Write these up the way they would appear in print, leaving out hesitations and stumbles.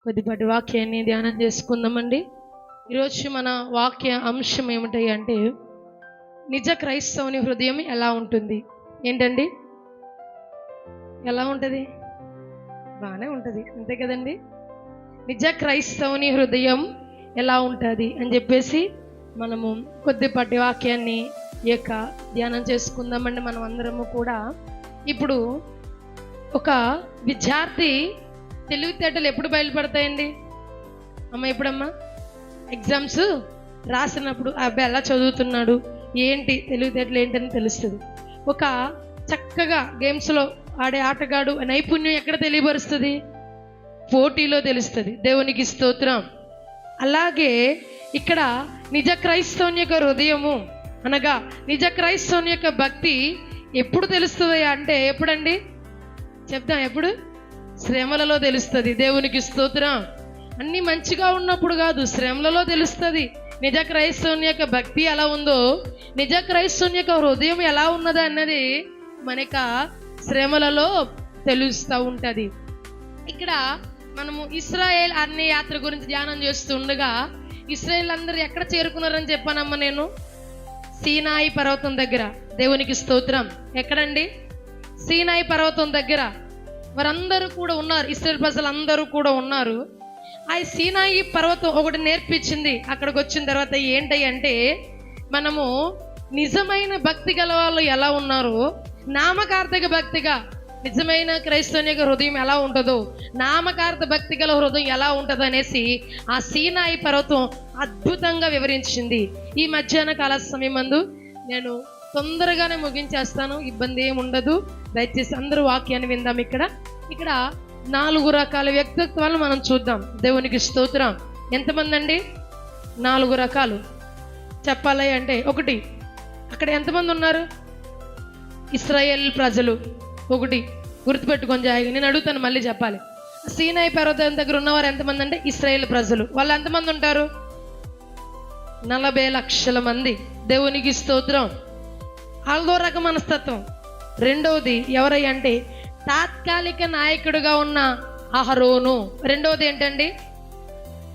కొద్దిపాటి వాక్యాన్ని ధ్యానం చేసుకుందామండి. ఈరోజు మన వాక్య అంశం ఏమిటి అంటే నిజ క్రైస్తవుని హృదయం ఎలా ఉంటుంది. ఏంటండి, ఎలా ఉంటుంది? బాగానే ఉంటుంది, అంతే కదండి. నిజ క్రైస్తవుని హృదయం ఎలా ఉంటుంది అని చెప్పేసి మనము కొద్దిపాటి వాక్యాన్ని ధ్యానం చేసుకుందామండి. మనం అందరము కూడా ఇప్పుడు ఒక విద్యార్థి తెలివితేటలు ఎప్పుడు బయలుపడతాయండి అమ్మ? ఎప్పుడమ్మా? ఎగ్జామ్స్ రాసినప్పుడు ఆ అబ్బాయి ఎలా చదువుతున్నాడు, ఏంటి తెలివితేటలు ఏంటని తెలుస్తుంది. ఒక చక్కగా గేమ్స్లో ఆడే ఆటగాడు నైపుణ్యం ఎక్కడ తెలియపరుస్తుంది? పోటీలో తెలుస్తుంది. దేవునికి స్తోత్రం. అలాగే ఇక్కడ నిజ క్రైస్తవుని యొక్క హృదయము అనగా నిజ క్రైస్తవుని యొక్క భక్తి ఎప్పుడు తెలుస్తుంది అంటే ఎప్పుడండి చెప్తాం? ఎప్పుడు? శ్రమలలో తెలుస్తుంది. దేవునికి స్తోత్రం. అన్నీ మంచిగా ఉన్నప్పుడు కాదు, శ్రమలలో తెలుస్తుంది నిజ క్రైస్తవుని యొక్క భక్తి ఎలా ఉందో, నిజ క్రైస్తవుని యొక్క హృదయం ఎలా ఉన్నది అన్నది మనక శ్రమలలో తెలుస్తూ ఉంటుంది. ఇక్కడ మనము ఇశ్రాయేల్ అరణ్య యాత్ర గురించి ధ్యానం చేస్తుండగా ఇశ్రాయేల్ అందరూ ఎక్కడ చేరుకున్నారని చెప్పానమ్మా నేను? సీనాయి పర్వతం దగ్గర. దేవునికి స్తోత్రం. ఎక్కడండి? సీనాయి పర్వతం దగ్గర వారందరూ కూడా ఉన్నారు. ఇశ్రాయేల్ ప్రజలు అందరూ కూడా ఉన్నారు. ఆ సీనాయి పర్వతం ఒకటి నేర్పించింది. అక్కడికి వచ్చిన తర్వాత ఏంటి అంటే మనము నిజమైన భక్తి గల వాళ్ళు ఎలా ఉన్నారో, నామకార్థక భక్తిగా నిజమైన క్రైస్తవుని యొక్క హృదయం ఎలా ఉంటుందో, నామకార్థ భక్తి గల హృదయం ఎలా ఉంటుందో అనేసి ఆ సీనాయి పర్వతం అద్భుతంగా వివరించింది. ఈ మధ్యాహ్న కాల సమయమందు నేను తొందరగానే ముగించేస్తాను, ఇబ్బంది ఏమి ఉండదు. దయచేసి అందరూ వాక్యాన్ని విందాం. ఇక్కడ 4 రకాల వ్యక్తిత్వాలను మనం చూద్దాం. దేవునికి స్తోత్రం. ఎంతమంది అండి? 4 రకాలు చెప్పాలి అంటే, ఒకటి, అక్కడ ఎంతమంది ఉన్నారు? ఇశ్రాయేల్ ప్రజలు. ఒకటి గుర్తుపెట్టుకొని జాయిగా, నేను అడుగుతాను మళ్ళీ చెప్పాలి. సీనాయి పర్వతం దగ్గర ఉన్నవారు ఎంతమంది అంటే ఇశ్రాయేల్ ప్రజలు. వాళ్ళు ఎంతమంది ఉంటారు? 40 లక్షల మంది. దేవునికి స్తోత్రం. ఆల్దో రకం మనస్తత్వం. రెండవది ఎవరై అంటే తాత్కాలిక నాయకుడిగా ఉన్న అహరోను. రెండవది ఏంటండి?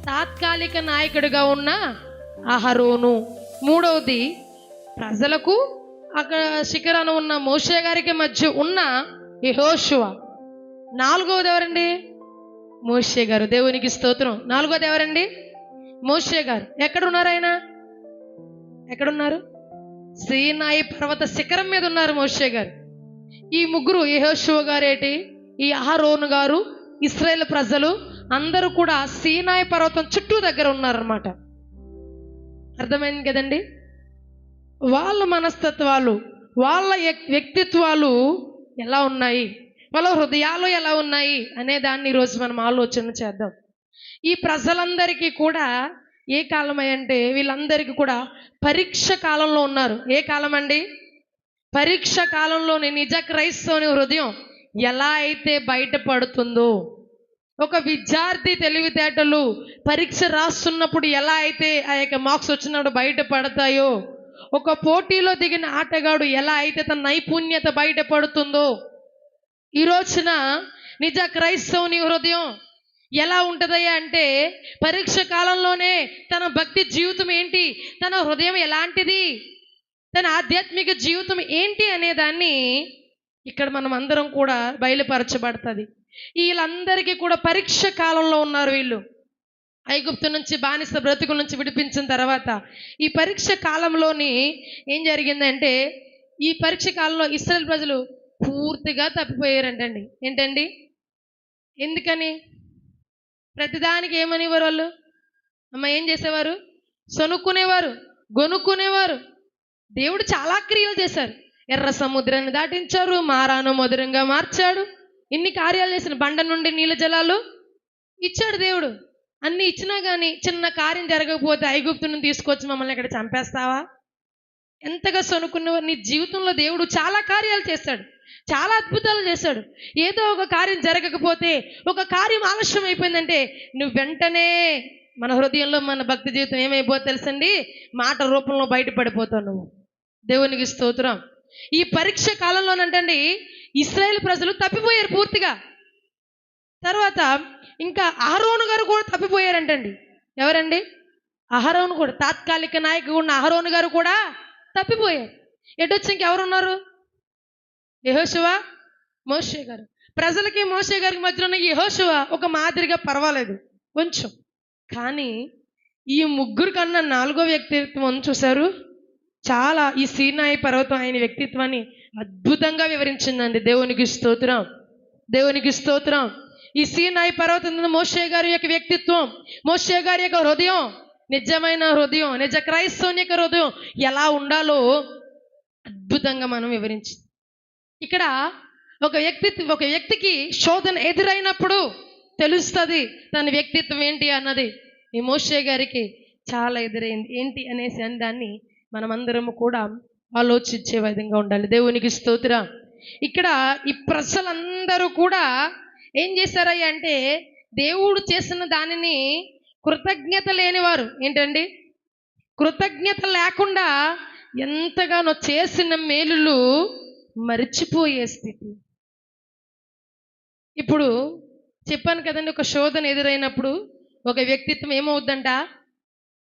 తాత్కాలిక నాయకుడిగా ఉన్న అహరోను. మూడవది ప్రజలకు అక్కడ శిఖరాన ఉన్న మోషే గారికి మధ్య ఉన్న యెహోషువ. నాలుగవది ఎవరండి? మోషే గారు. దేవునికి స్తోత్రం. నాలుగవది ఎవరండి? మోషే గారు. ఎక్కడున్నారు ఆయన? ఎక్కడున్నారు? సీనాయి పర్వత శిఖరం మీద ఉన్నారు మోషే గారు. ఈ ముగ్గురు, యెహోషువ గారేటి, ఈ అహరోను గారు, ఇశ్రాయేల్ ప్రజలు అందరూ కూడా సీనాయి పర్వతం చుట్టూ దగ్గర ఉన్నారన్నమాట. అర్థమైంది కదండి? వాళ్ళ మనస్తత్వాలు, వాళ్ళ వ్యక్తిత్వాలు ఎలా ఉన్నాయి, వాళ్ళ హృదయాలు ఎలా ఉన్నాయి అనే దాన్ని ఈరోజు మనం ఆలోచన చేద్దాం. ఈ ప్రజలందరికీ కూడా ఏ కాలం అంటే వీళ్ళందరికీ కూడా పరీక్ష కాలంలో ఉన్నారు. ఏ కాలం అండి? పరీక్ష కాలంలోని నిజ క్రైస్తవుని హృదయం ఎలా అయితే బయటపడుతుందో, ఒక విద్యార్థి తెలివితేటలు పరీక్ష రాస్తున్నప్పుడు ఎలా అయితే ఆ యొక్క మార్క్స్ వచ్చినప్పుడు బయటపడతాయో, ఒక పోటీలో దిగిన ఆటగాడు ఎలా అయితే తన నైపుణ్యత బయటపడుతుందో, ఈ రోజున నిజ క్రైస్తవుని హృదయం ఎలా ఉంటుందయ్యా అంటే పరీక్ష కాలంలోనే తన భక్తి జీవితం ఏంటి, తన హృదయం ఎలాంటిది, తన ఆధ్యాత్మిక జీవితం ఏంటి అనేదాన్ని ఇక్కడ మనం అందరం కూడా బయలుపరచబడుతుంది. వీళ్ళందరికీ కూడా పరీక్ష కాలంలో ఉన్నారు. వీళ్ళు ఐగుప్తు నుంచి, బానిస బ్రతుకుల నుంచి విడిపించిన తర్వాత ఈ పరీక్ష కాలంలోని ఏం జరిగిందంటే, ఈ పరీక్ష కాలంలో ఇశ్రాయేల్ ప్రజలు పూర్తిగా తప్పిపోయారంటండి. ఏంటండి? ఎందుకని? ప్రతిదానికి ఏమనేవారు వాళ్ళు? అమ్మ ఏం చేసేవారు? సొనుక్కునేవారు, గొనుక్కునేవారు. దేవుడు చాలా క్రియలు చేశారు. ఎర్ర సముద్రాన్ని దాటించారు, మారాను మధురంగా మార్చాడు. ఇన్ని కార్యాలు చేసిన, బండ నుండి నీళ్ళ జలాలు ఇచ్చాడు దేవుడు. అన్ని ఇచ్చినా కానీ చిన్న కార్యం జరగకపోతే ఐగుప్తుని తీసుకొచ్చి మమ్మల్ని ఇక్కడ చంపేస్తావా? ఎంతగా సొనుక్కునేవారు. నీ జీవితంలో దేవుడు చాలా కార్యాలు చేశాడు, చాలా అద్భుతాలు చేశాడు. ఏదో ఒక కార్యం జరగకపోతే, ఒక కార్యం ఆలస్యం అయిపోయిందంటే నువ్వు వెంటనే మన హృదయంలో మన భక్తి జీవితం ఏమైపోతే తెలుసండి, మాట రూపంలో బయటపడిపోతావు నువ్వు. దేవునికి స్తోత్రం. ఈ పరీక్ష కాలంలోనంటండి ఇశ్రాయేల్ ప్రజలు తప్పిపోయారు పూర్తిగా. తర్వాత ఇంకా అహరోను గారు కూడా తప్పిపోయారంటండి. ఎవరండి? అహరోను కూడా, తాత్కాలిక నాయకుడు ఉన్న అహరోను గారు కూడా తప్పిపోయారు. ఎటొచ్చి ఇంకెవరున్నారు? యెహోషువ, మోషే గారు. ప్రజలకి మోషే గారికి మధ్యలో ఉన్న యెహోషువ ఒక మాదిరిగా పర్వాలేదు కొంచెం. కానీ ఈ ముగ్గురు కన్నా నాలుగో వ్యక్తిత్వం చూశారు. చాలా ఈ సీనాయి పర్వతం ఆయన వ్యక్తిత్వాన్ని అద్భుతంగా వివరించిందండి. దేవునికి స్తోత్రం, దేవునికి స్తోత్రం. ఈ సీనాయి పర్వతం మీద మోషే గారి యొక్క వ్యక్తిత్వం, మోషే గారి యొక్క హృదయం, నిజమైన హృదయం, నిజ క్రైస్తవుని యొక్క హృదయం ఎలా ఉండాలో అద్భుతంగా మనం వివరించి. ఇక్కడ ఒక వ్యక్తికి శోధన ఎదురైనప్పుడు తెలుస్తుంది తన వ్యక్తిత్వం ఏంటి అన్నది. ఈ మోషే గారికి చాలా ఎదురైంది. ఏంటి అనేసి అని దాన్ని మనమందరము కూడా ఆలోచించే విధంగా ఉండాలి. దేవునికి స్తోత్రం. ఇక్కడ ఈ ప్రజలందరూ కూడా ఏం చేశారయ్య అంటే దేవుడు చేసిన దానిని కృతజ్ఞత లేనివారు. ఏంటండి? కృతజ్ఞత లేకుండా ఎంతగానో చేసిన మేలులు మరిచిపోయే స్థితి. ఇప్పుడు చెప్పాను కదండి, ఒక శోధన ఎదురైనప్పుడు ఒక వ్యక్తిత్వం ఏమవుద్దంట?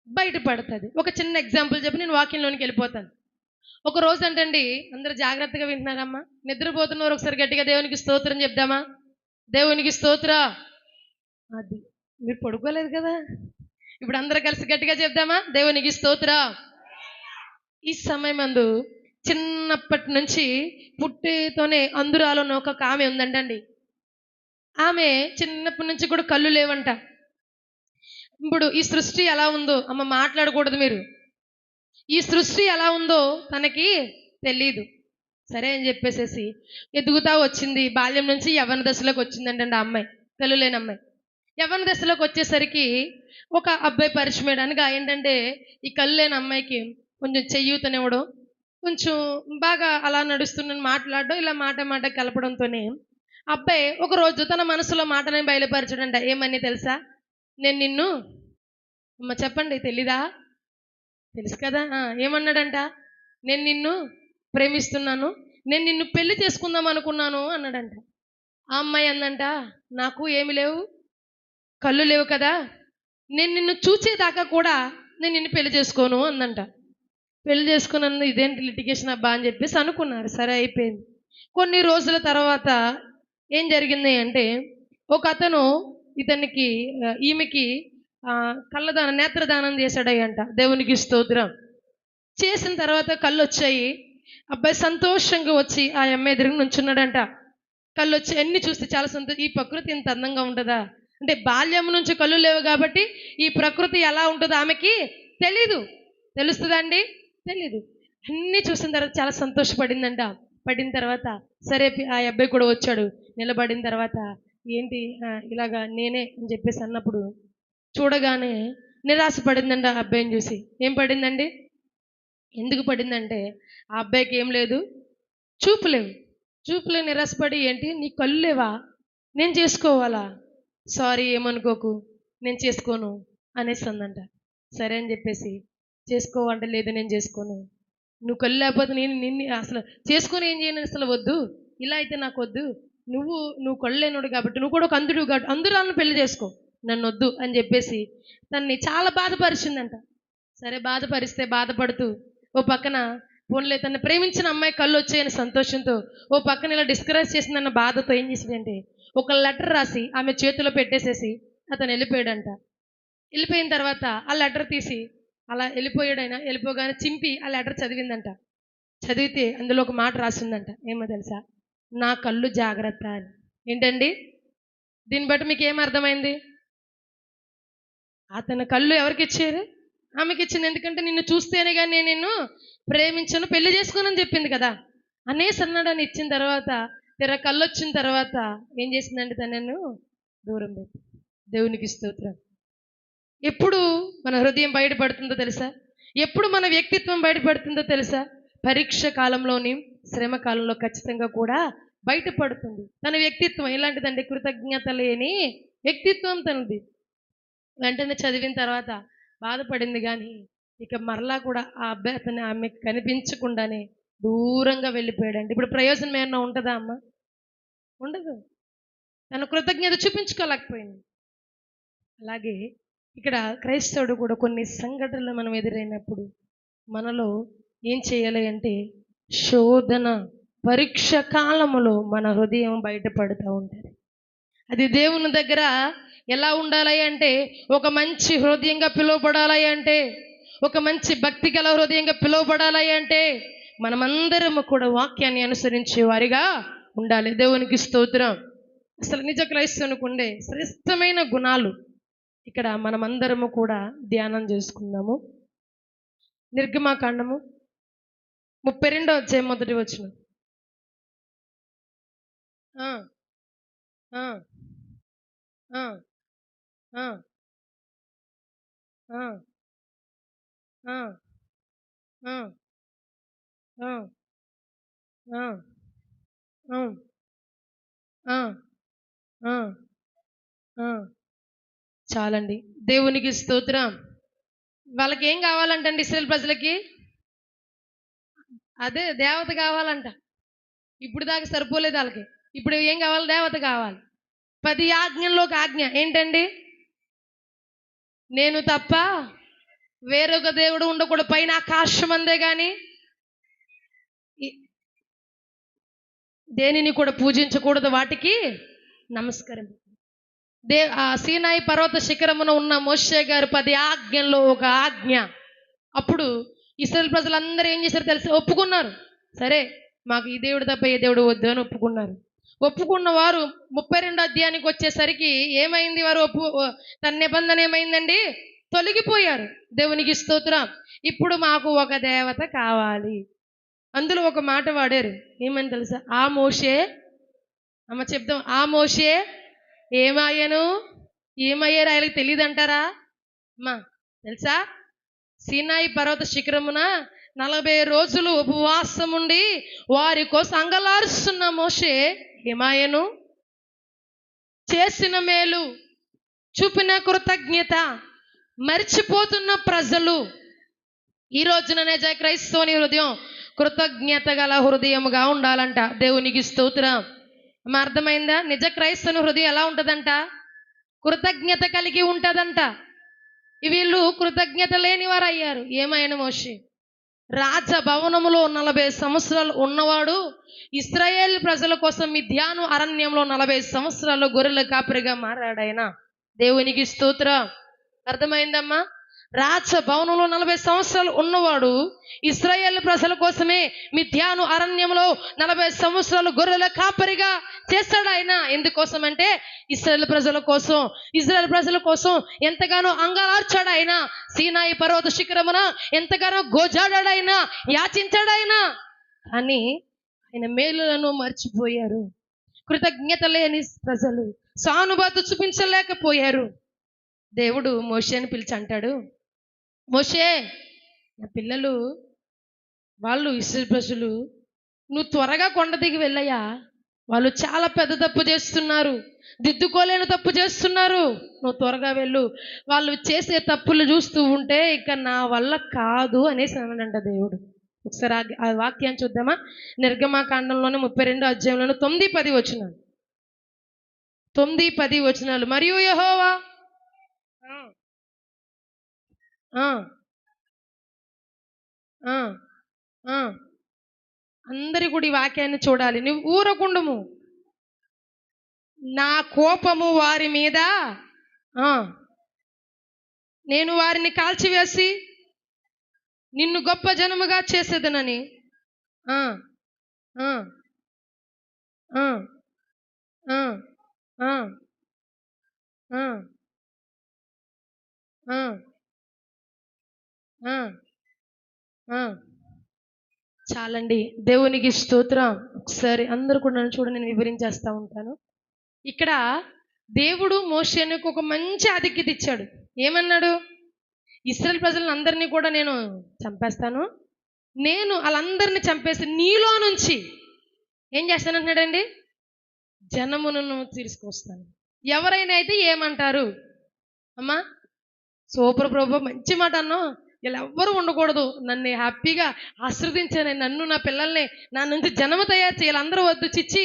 బయటపడుతుంది. ఒక చిన్న ఎగ్జాంపుల్ చెప్పి నేను వాక్యంలోనికి వెళ్ళిపోతాను. ఒక రోజు అంటండి, అందరూ జాగ్రత్తగా వింటున్నారమ్మా, నిద్రపోతున్నవారు ఒకసారి గట్టిగా దేవునికి స్తోత్రం చెప్దామా? దేవునికి స్తోత్ర. అది మీరు పడుకోలేదు కదా, ఇప్పుడు అందరూ కలిసి గట్టిగా చెప్దామా? దేవునికి స్తోత్ర. ఈ సమయం అందు చిన్నప్పటి నుంచి పుట్టేతోనే అందురాలోని ఒక ఆమె ఉందంటండి. ఆమె చిన్నప్పటి నుంచి కూడా కళ్ళు లేవంట. ఇప్పుడు ఈ సృష్టి ఎలా ఉందో అమ్మ మాట్లాడకూడదు మీరు, ఈ సృష్టి ఎలా ఉందో తనకి తెలీదు. సరే అని చెప్పేసేసి ఎదుగుతా వచ్చింది. బాల్యం నుంచి యవ్వన దశలోకి వచ్చిందంటండి ఆ అమ్మాయి, కళ్ళు లేని అమ్మాయి. యవ్వన దశలోకి వచ్చేసరికి ఒక అబ్బాయి పరిచయం. అనగా ఏంటంటే ఈ కళ్ళు లేని అమ్మాయికి కొంచెం చెయ్యూతనివ్వడం, కొంచెం బాగా అలా నడుస్తున్న మాట్లాడడం, ఇలా మాట మాట కలపడంతోనే అబ్బాయి ఒకరోజు తన మనసులో మాటని బయలుపరచడంట. ఏమని తెలుసా? నేను నిన్ను, అమ్మ చెప్పండి, తెలీదా? తెలుసు కదా. ఏమన్నాడంట? నేను నిన్ను ప్రేమిస్తున్నాను, నేను నిన్ను పెళ్లి చేసుకుందాం అనుకున్నాను అన్నాడంట. ఆ అమ్మాయి అందంట, నాకు ఏమి లేవు, కళ్ళు లేవు కదా, నేను నిన్ను చూచేదాకా కూడా నేను నిన్ను పెళ్లి చేసుకోను అందంట. పెళ్లి చేసుకున్నాను, ఇదేంటి లిటిగేషన్ అబ్బా అని చెప్పేసి అనుకున్నారు. సరే అయిపోయింది. కొన్ని రోజుల తర్వాత ఏం జరిగింది అంటే ఒక అతను ఇతనికి ఈమెకి కళ్ళదానం, నేత్రదానం చేశాడయ్యంట. దేవునికి స్తోత్రం. చేసిన తర్వాత కళ్ళు వచ్చాయి. అబ్బాయి సంతోషంగా వచ్చి ఆ అమ్మాయి ఎదురుగా నుంచున్నాడంట. కళ్ళు వచ్చి అన్ని చూస్తే చాలా సంతోషం. ఈ ప్రకృతి ఇంత అందంగా ఉంటుందా అంటే, బాల్యం నుంచి కళ్ళు లేవు కాబట్టి ఈ ప్రకృతి ఎలా ఉంటుందో ఆమెకి తెలీదు. తెలుస్తుందా అండి? తెలీదు. అన్నీ చూసిన తర్వాత చాలా సంతోషపడిందంట. పడిన తర్వాత సరే ఆ అబ్బాయి కూడా వచ్చాడు. నిలబడిన తర్వాత ఏంటి ఇలాగా నేనే అని చెప్పేసి అన్నప్పుడు చూడగానే నిరాశ పడిందంట ఆ అబ్బాయిని చూసి. ఏం పడిందండి? ఎందుకు పడిందంటే ఆ అబ్బాయికి ఏం లేదు, చూపు లేవు. చూపులే నిరాశపడి, ఏంటి నీ కళ్ళు లేవా, నేను చేసుకోవాలా, సారీ ఏమనుకోకు, నేను చేసుకోను అనేసి అందంట. సరే అని చెప్పేసి చేసుకోవంటే లేదు నేను చేసుకోను, నువ్వు కళ్ళు లేకపోతే నేను నిన్ను అసలు చేసుకొని ఏం చేయను, అసలు వద్దు, ఇలా అయితే నాకు వద్దు, నువ్వు కళ్ళు లేనుడు కాబట్టి నువ్వు కూడా ఒక అందుడు కాబట్టి అందురాలను పెళ్లి చేసుకో, నన్ను వద్దు అని చెప్పేసి తన్ని చాలా బాధపరిచిందంట. సరే బాధపరిస్తే బాధపడుతూ ఓ పక్కన పోన్లే తను ప్రేమించిన అమ్మాయి కళ్ళు వచ్చాయని సంతోషంతో, ఓ పక్కన ఇలా డిస్కరేజ్ చేసిందన్న బాధతో ఏం చేసిందంటే ఒక లెటర్ రాసి ఆమె చేతిలో పెట్టేసేసి అతను వెళ్ళిపోయాడంట. వెళ్ళిపోయిన తర్వాత ఆ లెటర్ తీసి అలా వెళ్ళిపోయాడైనా, వెళ్ళిపోగానే చింపి ఆ లెటర్ చదివిందంట. చదివితే అందులో ఒక మాట రాసిందంట. ఏమో తెలుసా? నా కళ్ళు జాగ్రత్త అని. ఏంటండి? దీన్ని బట్టి మీకు ఏం అర్థమైంది? అతని కళ్ళు ఎవరికి ఇచ్చారు? ఆమెకి ఇచ్చింది. ఎందుకంటే నిన్ను చూస్తేనే కానీ నేను నిన్ను ప్రేమించను, పెళ్లి చేసుకోనని చెప్పింది కదా అనేసి అన్నాడని ఇచ్చిన తర్వాత తెర కళ్ళు వచ్చిన తర్వాత ఏం చేసిందంటే తనను దూరం పెట్టి. దేవునికి స్తోత్రం. ఎప్పుడు మన హృదయం బయటపడుతుందో తెలుసా? ఎప్పుడు మన వ్యక్తిత్వం బయటపడుతుందో తెలుసా? పరీక్ష కాలంలోని, శ్రమ కాలంలో ఖచ్చితంగా కూడా బయటపడుతుంది. తన వ్యక్తిత్వం ఎలాంటిదంటే కృతజ్ఞత లేని వ్యక్తిత్వం తనది. వెంటనే చదివిన తర్వాత బాధపడింది, కానీ ఇక మరలా కూడా ఆ అబ్బాయి అతను ఆమెకు కనిపించకుండానే దూరంగా వెళ్ళిపోయాడండి. ఇప్పుడు ప్రయోజనం ఏమన్నా ఉంటుందా అమ్మ? ఉండదు. తన కృతజ్ఞత చూపించుకోలేకపోయింది. అలాగే ఇక్కడ క్రైస్తవుడు కూడా కొన్ని సంఘటనలు మనం ఎదురైనప్పుడు మనలో ఏం చేయాలి అంటే, శోధన పరీక్ష కాలములో మన హృదయం బయటపడుతూ ఉంటుంది. అది దేవుని దగ్గర ఎలా ఉండాలి అంటే, ఒక మంచి హృదయంగా పిలువబడాలి అంటే, ఒక మంచి భక్తి గల హృదయంగా పిలువబడాలి అంటే, మనమందరము కూడా వాక్యాన్ని అనుసరించే వారిగా ఉండాలి. దేవునికి స్తోత్రం. అసలు నిజ క్రైస్తవునికి ఉండే శ్రేష్టమైన గుణాలు ఇక్కడ మనమందరము కూడా ధ్యానం చేసుకుందాము. నిర్గమాకాండము 32వ అధ్యాయం మొదటి వచనం. ఆ ఆ ఆ ఆ ఆ ఆ ఆ ఆ ఆ ఆ ఆ ఆ చాలండి. దేవునికి స్తోత్రం. వాళ్ళకి ఏం కావాలంటండి, ఇశ్రాయేలు ప్రజలకి? అదే దేవత కావాలంట. ఇప్పుడు దాకా సరిపోలేదు వాళ్ళకి. ఇప్పుడు ఏం కావాలి? దేవత కావాలి. 10 ఆజ్ఞల్లో ఒక ఆజ్ఞ ఏంటండి? నేను తప్ప వేరొక దేవుడు ఉండకూడదు, పైన ఆకాశం అందే కానీ దేనిని కూడా పూజించకూడదు, వాటికి నమస్కారం. సీనాయి పర్వత శిఖరమున ఉన్న మోషే గారు 10 ఆజ్ఞల్లో ఒక ఆజ్ఞ. అప్పుడు ఇశ్రాయేలు ప్రజలందరూ ఏం చేశారు తెలిసి ఒప్పుకున్నారు. సరే, మాకు ఈ దేవుడు తప్ప ఏ దేవుడు వద్దు అని ఒప్పుకున్నారు. ఒప్పుకున్న వారు 32 అధ్యాయానికి వచ్చేసరికి ఏమైంది? వారు తన నిబంధన ఏమైందండి? తొలగిపోయారు. దేవునికి స్తోత్రం. ఇప్పుడు మాకు ఒక దేవత కావాలి. అందులో ఒక మాట వాడారు. ఏమని తెలుసా? ఆ మోషే, అమ్మ చెప్దాం, ఆ మోషే ఏమయ్యాను? ఏమయ్యారు ఆయనకి తెలియదు అంటారా అమ్మా? తెలుసా? సీనాయి పర్వత శిఖరమున 40 రోజులు ఉపవాసం ఉండి వారి కోసం అంగలారుస్తున్న మోషే ఏమాయను? చేసిన మేలు, చూపిన కృతజ్ఞత మర్చిపోతున్న ప్రజలు. ఈ రోజున నిజ క్రైస్తవుని హృదయం కృతజ్ఞత గల హృదయముగా ఉండాలంట. దేవునికి స్తోత్రం. అర్థమైందా? నిజ క్రైస్తవుని హృదయం ఎలా ఉంటుందంట? కృతజ్ఞత కలిగి ఉంటుందంట. వీళ్ళు కృతజ్ఞత లేని వారు అయ్యారు. ఏమైనా మోషే రాజభవనములో 40 సంవత్సరాలు ఉన్నవాడు ఇశ్రాయేల్ ప్రజల కోసం మిద్యాను అరణ్యంలో 40 సంవత్సరాలు గొర్రెల కాపరిగా మారాడాయన. దేవునికి స్తోత్రం. అర్థమైందమ్మా? రాజభవనంలో 40 సంవత్సరాలు ఉన్నవాడు ఇశ్రాయేల్ ప్రజల కోసమే మిద్యాను అరణ్యంలో 40 సంవత్సరాలు గొర్రెల కాపరిగా చేస్తాడు ఆయన. ఎందుకోసం అంటే ఇశ్రాయేల్ ప్రజల కోసం, ఇశ్రాయేల్ ప్రజల కోసం ఎంతగానో అంగలార్చాడు ఆయన. సీనాయి పర్వత శిఖరమున ఎంతగానో గోజాడాడు ఆయన, యాచించాడు ఆయన. కానీ ఆయన మేలులను మర్చిపోయారు. కృతజ్ఞత లేని ప్రజలు సానుభూతి చూపించలేకపోయారు. దేవుడు మోషేని పిలిచి అంటాడు, మోషే, నా పిల్లలు వాళ్ళు ఇశ్రాయేలు ప్రజలు, నువ్వు త్వరగా కొండ దిగి వెళ్ళయ్యా. వాళ్ళు చాలా పెద్ద తప్పు చేస్తున్నారు, దిద్దుకోలేని తప్పు చేస్తున్నారు. నువ్వు త్వరగా వెళ్ళు. వాళ్ళు చేసే తప్పులు చూస్తూ ఉంటే ఇక నా వల్ల కాదు అనేసి అన్నాడంట దేవుడు. ఒకసారి ఆ వాక్యాన్ని చూద్దామా? నిర్గమాకాండంలోనే 32వ అధ్యాయంలోనే 9-10 వచనాలు. 9-10 వచనాలు. మరియు యెహోవా అందరి కూడా ఈ వాక్యాన్ని చూడాలి. నువ్వు ఊరకుండము, నా కోపము వారి మీద, నేను వారిని కాల్చివేసి నిన్ను గొప్ప జనముగా చేసేదనని. చాలండి. దేవునికి స్తోత్రం. ఒకసారి అందరూ కూడా నన్ను చూడండి, నేను వివరించేస్తూ ఉంటాను. ఇక్కడ దేవుడు మోషేనుకు ఒక మంచి ఆధిక్యత ఇచ్చాడు. ఏమన్నాడు? ఇశ్రాయేల్ ప్రజలను అందరినీ కూడా నేను చంపేస్తాను, నేను వాళ్ళందరినీ చంపేసి నీలో నుంచి ఏం చేస్తానంటున్నాడండి? జనములను తీసుకొస్తాను. ఎవరైనా అయితే ఏమంటారు? అమ్మా సూపర్ ప్రభు, మంచి మాట అన్నావు, ఇలా ఎవ్వరూ ఉండకూడదు, నన్ను హ్యాపీగా ఆశీర్వదించాను, నన్ను నా పిల్లల్ని నా నుంచి జనము తయారు చేయాలి, అందరూ వద్దు చిచ్చి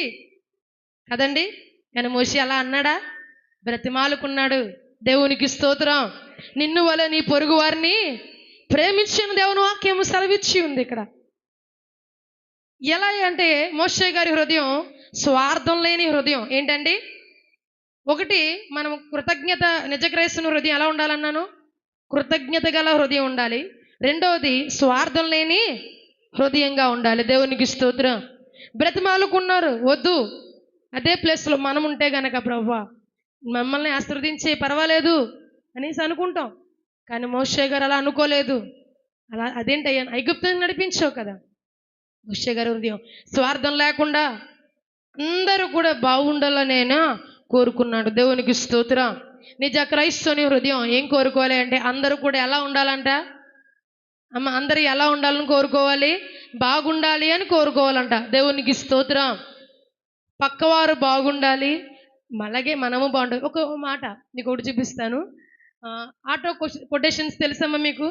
కదండి. కానీ మోషే అలా అన్నాడా? బ్రతిమాలుకున్నాడు. దేవునికి స్తోత్రం. నిన్ను వలె నీ పొరుగు వారిని ప్రేమించిన దేవుని వాక్యం సెలవిచ్చి ఉంది ఇక్కడ. ఎలా అంటే మోషే గారి హృదయం స్వార్థం లేని హృదయం. ఏంటండి? ఒకటి, మనం కృతజ్ఞత, నిజ క్రైస్తవ హృదయం ఎలా ఉండాలన్నాను? కృతజ్ఞత గల హృదయం ఉండాలి. రెండవది స్వార్థం లేని హృదయంగా ఉండాలి. దేవునికి స్తోత్రం. బ్రతిమాలుకున్నారు, వద్దు, అదే ప్లేస్లో మనం ఉంటే గనక ప్రభువా మమ్మల్ని ఆశీర్వదించే పర్వాలేదు అనేసి అనుకుంటాం. కానీ మోషే గారు అలా అనుకోలేదు. అలా అదేంటయ్యా, ఐగుప్తుని నడిపించావు కదా. మోషే గారి హృదయం స్వార్థం లేకుండా అందరూ కూడా బాగుండాలనేనా కోరుకున్నాడు. దేవునికి స్తోత్రం. నిజ క్రైస్తవుని హృదయం ఏం కోరుకోవాలి అంటే అందరూ కూడా ఎలా ఉండాలంట? అమ్మ, అందరూ ఎలా ఉండాలని కోరుకోవాలి? బాగుండాలి అని కోరుకోవాలంట. దేవునికి స్తోత్రం. పక్కవారు బాగుండాలి, అలాగే మనము బాగుండాలి. ఒక మాట నీకు ఒకటి చూపిస్తాను. ఆటో కొటేషన్స్ తెలుసమ్మా మీకు?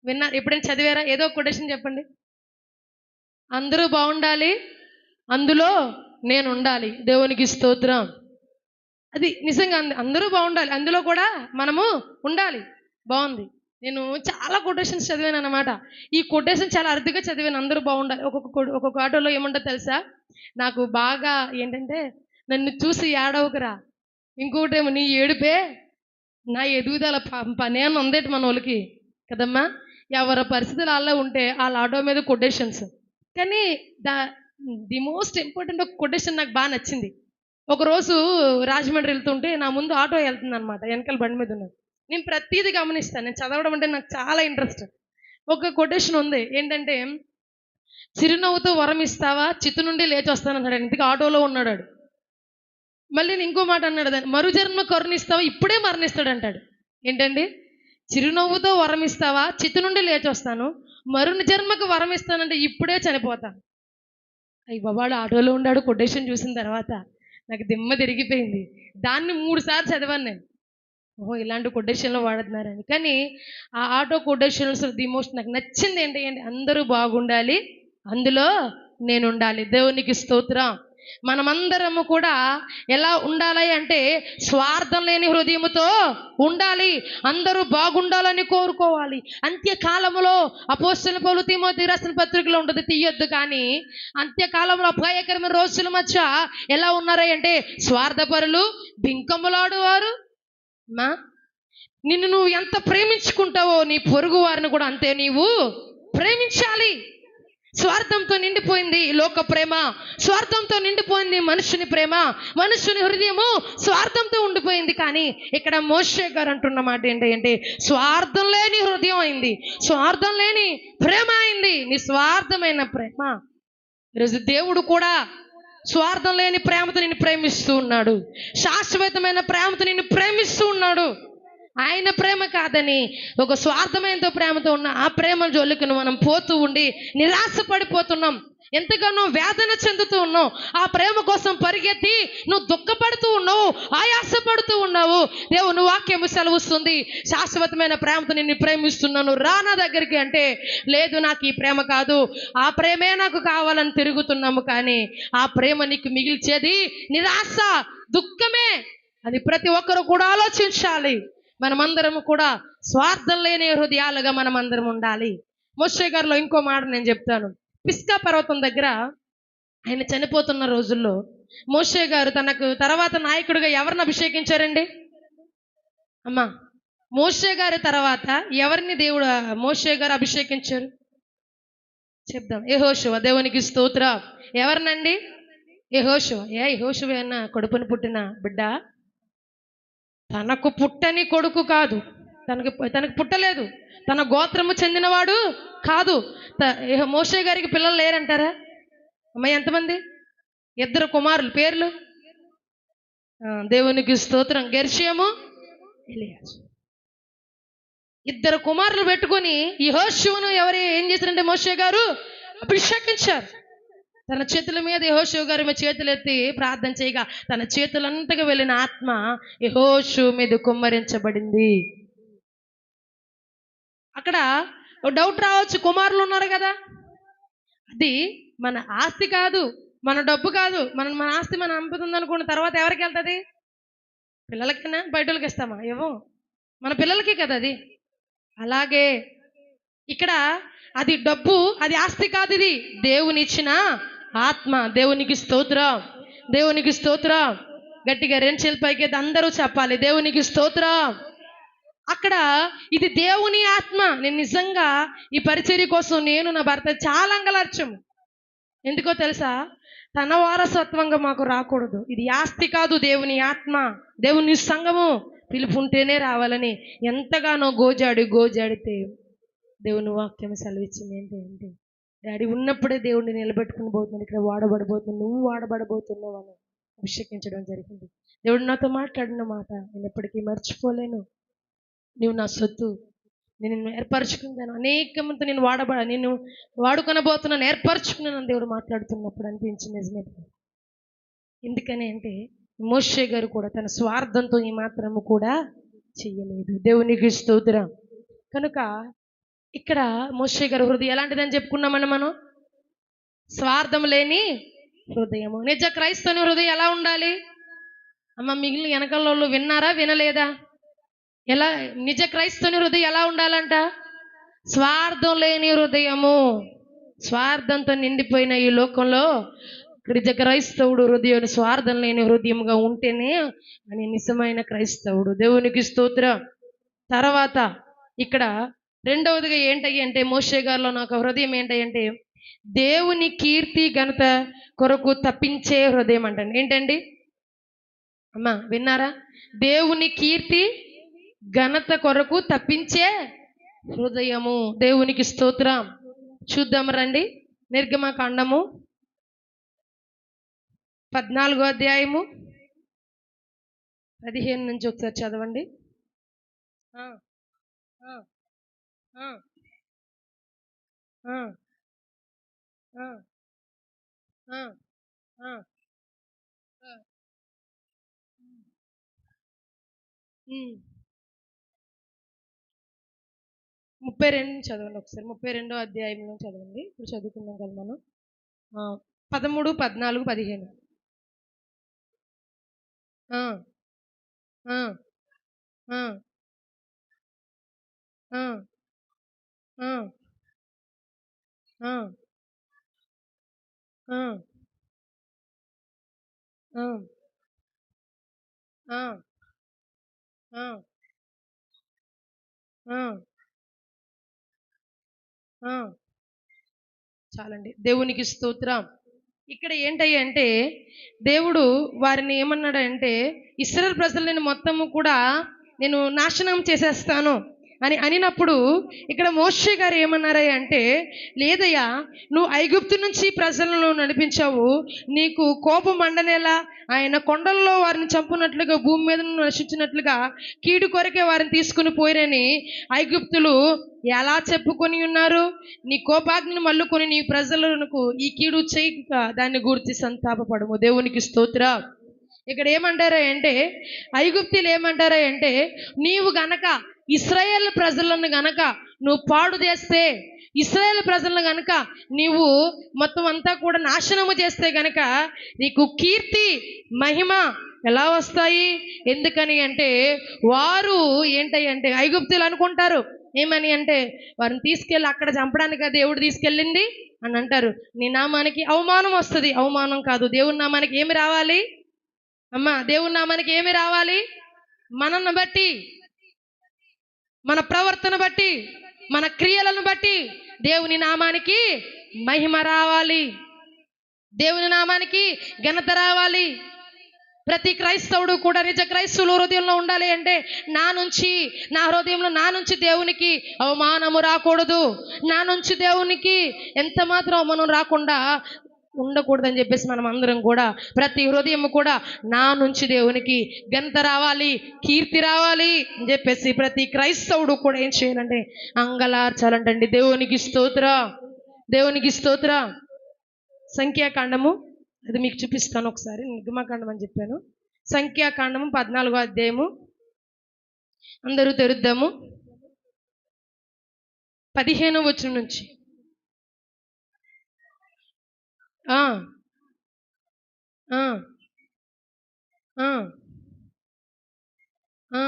విన్నారు? ఎప్పుడైనా చదివారా? ఏదో కొటేషన్ చెప్పండి. అందరూ బాగుండాలి, అందులో నేను ఉండాలి. దేవునికి స్తోత్రం. అది నిజంగా అందరూ బాగుండాలి, అందులో కూడా మనము ఉండాలి. బాగుంది. నేను చాలా కొటేషన్స్ చదివాను అన్నమాట. ఈ కొటేషన్ చాలా అరుదుగా చదివాను. అందరూ బాగుండాలి. ఒక్కొక్క ఆటోలో ఏముంటుందో తెలుసా? నాకు బాగా ఏంటంటే, నన్ను చూసి ఏడవకురా, ఇంకొకటేమో నీ ఏడుపే నా ఎదుగుదల పని అని ఉందేటి మన వాళ్ళకి కదమ్మా. ఎవరి పరిస్థితులు అలా ఉంటే వాళ్ళ ఆటో మీద కొటేషన్స్. కానీ ది మోస్ట్ ఇంపార్టెంట్ ఒక కొటేషన్ నాకు బాగా నచ్చింది. ఒకరోజు రాజమండ్రి వెళ్తుంటే నా ముందు ఆటో వెళ్తుంది అనమాట, వెనకాల బండి మీద ఉన్నది. నేను ప్రతిదీ గమనిస్తాను. నేను చదవడం అంటే నాకు చాలా ఇంట్రెస్ట్. ఒక కొటేషన్ ఉంది, ఏంటంటే చిరునవ్వుతో వరం ఇస్తావా, చిత్తు నుండి లేచి వస్తానన్నాడు. ఇంతకు ఆటోలో ఉన్నాడు. మళ్ళీ ఇంకో మాట అన్నాడు, దాన్ని మరుజన్మ కరుణిస్తావా, ఇప్పుడే మరణిస్తాడు అంటాడు. ఏంటండి? చిరునవ్వుతో వరం ఇస్తావా, చిత్తు నుండి లేచి వస్తాను, మరు జన్మకు వరం ఇస్తానంటే ఇప్పుడే చనిపోతాను. అయ్యి బాబాడు ఆటోలో ఉన్నాడు. కొటేషన్ చూసిన తర్వాత నాకు దిమ్మ తిరిగిపోయింది. దాన్ని 3 సార్లు చదివాను నేను. ఓహో, ఇలాంటి కొటేషన్లు వాడుతున్నారని. కానీ ఆ ఆటో కొటేషన్స్ ది మోస్ట్ నాకు నచ్చింది ఏంటి అంటే, అందరూ బాగుండాలి, అందులో నేను ఉండాలి. దేవునికి స్తోత్రం. మనమందరము కూడా ఎలా ఉండాలి అంటే స్వార్థం లేని హృదయముతో ఉండాలి. అందరూ బాగుండాలని కోరుకోవాలి. అంత్యకాలంలో అపోస్తలుల పౌలు తిమోతికి రాసిన పత్రికలో ఉంటుంది, తీయొద్దు. కానీ అంత్యకాలంలో అపాయకరమైన రోజుల మధ్య ఎలా ఉన్నారా అంటే స్వార్థపరులు, బింకములాడువారు. మా నిన్ను నువ్వు ఎంత ప్రేమించుకుంటావో నీ పొరుగు వారిని కూడా అంతే నీవు ప్రేమించాలి. స్వార్థంతో నిండిపోయింది లోక ప్రేమ, స్వార్థంతో నిండిపోయింది మనుషుని ప్రేమ, మనుషుని హృదయము స్వార్థంతో ఉండిపోయింది. కానీ ఇక్కడ మోషే గారు అంటున్న మాట ఏంటంటే స్వార్థం లేని హృదయం అయింది, స్వార్థం లేని ప్రేమ అయింది, నిస్వార్థమైన ప్రేమ. ఈరోజు దేవుడు కూడా స్వార్థం లేని ప్రేమతో నిన్ను ప్రేమిస్తూ ఉన్నాడు. శాశ్వతమైన ప్రేమతో నిన్ను ప్రేమిస్తూ ఉన్నాడు. ఆయన ప్రేమ కాదని ఒక స్వార్థమైన ప్రేమతో ఉన్న ఆ ప్రేమ జోలికి మనం పోతూ ఉండి నిరాశ పడిపోతున్నాం. ఎంతగానో వేదన చెందుతూ ఉన్నావు. ఆ ప్రేమ కోసం పరిగెత్తి నువ్వు దుఃఖపడుతూ ఉన్నావు, ఆయాసపడుతూ ఉన్నావు. దేవుని వాక్యము సెలవుస్తుంది, శాశ్వతమైన ప్రేమతో నిన్ను ప్రేమిస్తున్నాను, రా నా దగ్గరికి అంటే, లేదు నాకు ఈ ప్రేమ కాదు, ఆ ప్రేమే నాకు కావాలని తిరుగుతున్నాము. కానీ ఆ ప్రేమ నీకు మిగిల్చేది నిరాశ, దుఃఖమే. అది ప్రతి ఒక్కరు కూడా ఆలోచించాలి. మనమందరం కూడా స్వార్థం లేని హృదయాలుగా మనమందరం ఉండాలి. మోషే గారిలో ఇంకో మాట నేను చెప్తాను. పిస్కా పర్వతం దగ్గర ఆయన చనిపోతున్న రోజుల్లో మోషే గారు తనకు తర్వాత నాయకుడిగా ఎవరిని అభిషేకించారండి? అమ్మా, మోషే గారి తర్వాత ఎవరిని దేవుడు మోషే గారు అభిషేకించారు? చెప్దాం. యెహోషువ. దేవునికి స్తోత్రం. ఎవరినండి? యెహోషువ. యెహోషువ అన్న కడుపున పుట్టిన బిడ్డ? తనకు పుట్టని కొడుకు కాదు, తనకు పుట్టలేదు, తన గోత్రము చెందినవాడు కాదు. మోషే గారికి పిల్లలు లేరంటారా? అమ్మాయి ఎంతమంది? 2 కుమారులు. పేర్లు? దేవునికి స్తోత్రం. గెర్షోము, ఎలియాజరు. 2 కుమారులు పెట్టుకొని యెహోషువను ఏం చేశారంటే మోషే గారు అభిషేకించారు. తన చేతుల మీద యెహోషువ గారి మీద చేతులెత్తి ప్రార్థన చేయగా తన చేతులంతగా వెళ్ళిన ఆత్మ యెహోషువ మీద కుమ్మరించబడింది. అక్కడ డౌట్ రావచ్చు, కుమారులు ఉన్నారు కదా, అది మన ఆస్తి కాదు, మన డబ్బు కాదు, మన ఆస్తి మనం అమ్ముతుంది అనుకున్న తర్వాత ఎవరికి వెళ్తుంది? పిల్లలకైనా బయట వాళ్ళకి ఇస్తామా? ఇవ్వం. మన పిల్లలకి కదా అది. అలాగే ఇక్కడ అది డబ్బు, అది ఆస్తి కాదు, ఇది దేవుని ఇచ్చిన ఆత్మ. దేవునికి స్తోత్రం, దేవునికి స్తోత్రం. గట్టిగా రెండు చేతుల పైకి అందరూ చెప్పాలి, దేవునికి స్తోత్రం. అక్కడ ఇది దేవుని ఆత్మ. నేను నిజంగా ఈ పరిచర్య కోసం నేను నా భర్త చాలా అంగలార్చం. ఎందుకో తెలుసా? తన వారసత్వంగా మాకు రాకూడదు. ఇది ఆస్తి కాదు, దేవుని ఆత్మ, దేవుని సంఘము. పిలుపు ఉంటేనే రావాలని ఎంతగానో గోజాడితే దేవుని వాక్యం సెలవిచ్చింది ఏంటి డాడీ ఉన్నప్పుడే దేవుడిని నిలబెట్టుకుని పోతున్నాడు, ఇక్కడ వాడబడబోతున్నావు, నువ్వు వాడబడబోతున్నావు అని అభిషేకించడం జరిగింది. దేవుడు నాతో మాట్లాడిన మాట నేను ఎప్పటికీ మర్చిపోలేను. నువ్వు నా సొత్తు, నేను నిన్ను ఏర్పరచుకున్నాను, అనేకమంతో నేను వాడుకొనబోతున్నాను, ఏర్పరచుకున్నాను దేవుడు మాట్లాడుతున్నప్పుడు అనిపించింది. నిజమే. ఎందుకని అంటే మోషే గారు కూడా తన స్వార్థంతో ఈ మాత్రము కూడా చెయ్యలేదు. దేవునికి స్తోత్రం. కనుక ఇక్కడ మోషే గారి హృదయం ఎలాంటిదని చెప్పుకున్నామని మనం, స్వార్థం లేని హృదయము. నిజ క్రైస్తవుని హృదయం ఎలా ఉండాలి? అమ్మ మిగిలిన వెనకాల విన్నారా, వినలేదా? ఎలా నిజ క్రైస్తవుని హృదయం ఎలా ఉండాలంట? స్వార్థం లేని హృదయము. స్వార్థంతో నిండిపోయిన ఈ లోకంలో నిజ క్రైస్తవుడు హృదయం స్వార్థం లేని హృదయంగా ఉంటేనే అని నిజమైన క్రైస్తవుడు. దేవునికి స్తోత్రం. తర్వాత ఇక్కడ రెండవదిగా ఏంటి అంటే మోషే గారిలో నాకు హృదయం ఏంటంటే దేవుని కీర్తి ఘనత కొరకు తప్పించే హృదయం అంటండి. ఏంటండి అమ్మా, విన్నారా? దేవుని కీర్తి ఘనత కొరకు తప్పించే హృదయము. దేవునికి స్తోత్రం. చూద్దాం రండి. నిర్గమకాండము 14వ అధ్యాయము 15 నుంచి ఒకసారి చదవండి. ముప్పై 32 చదవండి ఒకసారి. 32వ అధ్యాయంలో చదవండి. ఇప్పుడు చదువుకుందాం కదా మనం. 13, 14, 15. చాలండి. దేవునికి స్తోత్రం. ఇక్కడ ఏంటయ్యా అంటే దేవుడు వారిని ఏమన్నాడంటే ఇశ్రాయేలు ప్రజలను మొత్తము కూడా నేను నాశనం చేసేస్తాను అని అనినప్పుడు ఇక్కడ మోషే గారు ఏమన్నారయ్యా అంటే, లేదయ్యా, నువ్వు ఐగుప్తు నుంచి ప్రజలను నడిపించావు, నీకు కోపం మండనేలా? ఆయన కొండల్లో వారిని చంపునట్లుగా భూమి మీద నశించినట్లుగా కీడు కొరకే వారిని తీసుకుని పోయిరని ఐగుప్తులు ఎలా చెప్పుకొని ఉన్నారు? నీ కోపాగ్నిని మల్లుకొని నీ ప్రజలకు ఈ కీడు చేయక దాన్ని గురించి సంతాపపడము. దేవునికి స్తోత్రం. ఇక్కడ ఏమంటారా అంటే ఐగుప్తీలు ఏమంటారా అంటే, నీవు గనక ఇశ్రాయేలు ప్రజలను గనక నువ్వు పాడు చేస్తే, ఇశ్రాయేలు ప్రజలను గనక నీవు మొత్తం అంతా కూడా నాశనము చేస్తే గనక నీకు కీర్తి మహిమ ఎలా వస్తాయి? ఎందుకని అంటే వారు ఏంటంటే ఐగుప్తులు అనుకుంటారు ఏమని అంటే, వారిని తీసుకెళ్ళి అక్కడ చంపడానికి దేవుడు తీసుకెళ్ళింది అని అంటారు. నీ నామానికి అవమానం వస్తుంది. అవమానం కాదు, దేవుని నామానికి ఏమి రావాలి అమ్మా? దేవుని నామానికి ఏమి రావాలి? మనల్ని బట్టి, మన ప్రవర్తన బట్టి, మన క్రియలను బట్టి దేవుని నామానికి మహిమ రావాలి, దేవుని నామానికి ఘనత రావాలి. ప్రతి క్రైస్తవుడు కూడా నిజ క్రైస్తవుల హృదయంలో ఉండాలి అంటే నా హృదయంలో నా నుంచి దేవునికి అవమానము రాకూడదు, నా నుంచి దేవునికి ఎంత మాత్రం అవమానం రాకుండా ఉండకూడదని చెప్పేసి మనం అందరం కూడా ప్రతి హృదయం కూడా నా నుంచి దేవునికి ఘనత రావాలి, కీర్తి రావాలి అని చెప్పేసి ప్రతి క్రైస్తవుడు కూడా ఏం చేయాలంటే అంగలార్చాలంటండి. దేవునికి స్తోత్రం, దేవునికి స్తోత్రం. సంఖ్యాకాండము అది మీకు చూపిస్తాను ఒకసారి. నిర్గమకాండం అని చెప్పాను. సంఖ్యాకాండము 14వ అధ్యాయము అందరూ తెరుద్దాము. 15వ వచనం నుంచి ఆ! ఆ! ఆ!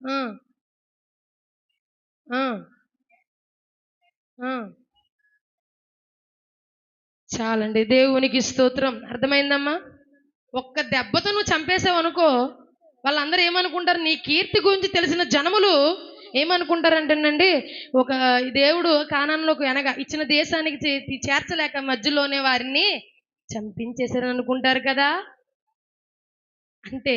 ఆ! ఆ! ఆ! చాలండి. దేవునికి స్తోత్రం. అర్థమైందమ్మా? ఒక్క దెబ్బతో నువ్వు చంపేసావనుకో, వాళ్ళందరూ ఏమనుకుంటారు, నీ కీర్తి గురించి తెలిసిన జనములు ఏమనుకుంటారంటేనండి, ఒక దేవుడు కానాన్‌లోకి అనగా ఇచ్చిన దేశానికి చేర్చలేక మధ్యలోనే వారిని చంపించేసారనుకుంటారు కదా! అంటే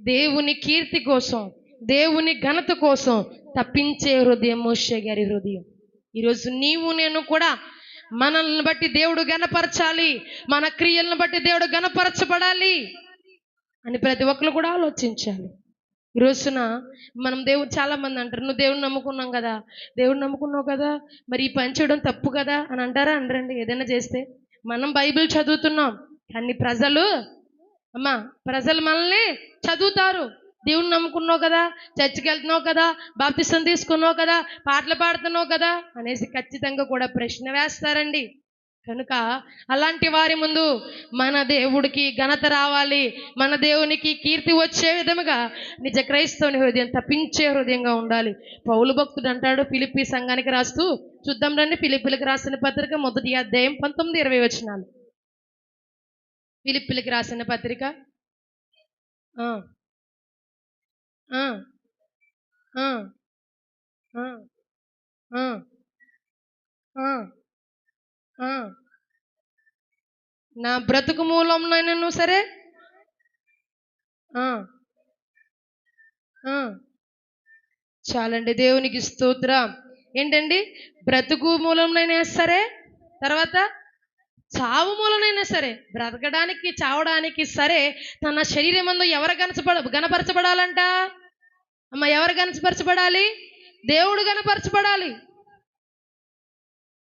దేవుని కీర్తి కోసం, దేవుని ఘనత కోసం తప్పించే హృదయం మోషే గారి హృదయం. ఈరోజు నీవు నేను కూడా మనల్ని బట్టి దేవుడు ఘనపరచాలి, మన క్రియలను బట్టి దేవుడు ఘనపరచబడాలి అని ప్రతి ఒక్కరు కూడా ఆలోచించాలి. ఈ రోజున మనం దేవుడు చాలా మంది అంటారు, నువ్వు దేవుడిని నమ్ముకున్నాం కదా, దేవుడిని నమ్ముకున్నావు కదా, మరి ఈ పని చేయడం తప్పు కదా అని అంటారా అనరండి? ఏదైనా చేస్తే మనం బైబిల్ చదువుతున్నాం, కానీ అమ్మా ప్రజలు మనల్ని చదువుతారు. దేవుణ్ణి నమ్ముకున్నావు కదా, చర్చికి వెళ్తున్నావు కదా, బాప్తిసం తీసుకున్నావు కదా, పాటలు పాడుతున్నావు కదా అనేసి ఖచ్చితంగా కూడా ప్రశ్న వేస్తారండి. కనుక అలాంటి వారి ముందు మన దేవుడికి ఘనత రావాలి, మన దేవునికి కీర్తి వచ్చే విధముగా నిజ క్రైస్తవుని హృదయం తప్పించే హృదయంగా ఉండాలి. పౌలు భక్తుడు అంటాడు ఫిలిప్పీ సంఘానికి రాస్తూ, చూద్దాం రండి, ఫిలిప్పీలకు రాసిన పత్రిక 1వ అధ్యాయం 19-20 వచనాలు. ఫిలిప్పీలకు రాసిన పత్రిక ఆ, ఆ, ఆ, ఆ, ఆ, ఆ, ఆ. నా బ్రతుకు మూలంలోనైనా సరే ఆ, ఆ. చాలండి. దేవునికి స్తోత్రం. ఏంటండి? బ్రతుకు మూలంలోనైనా సరే, తర్వాత చావు మూలనైనా సరే, బ్రతకడానికి చావడానికి సరే, తన శరీరమందు ఎవరు గనపరచబడాలంట? అమ్మ ఎవరు గనపరచబడాలి? దేవుడు గనపరచబడాలి.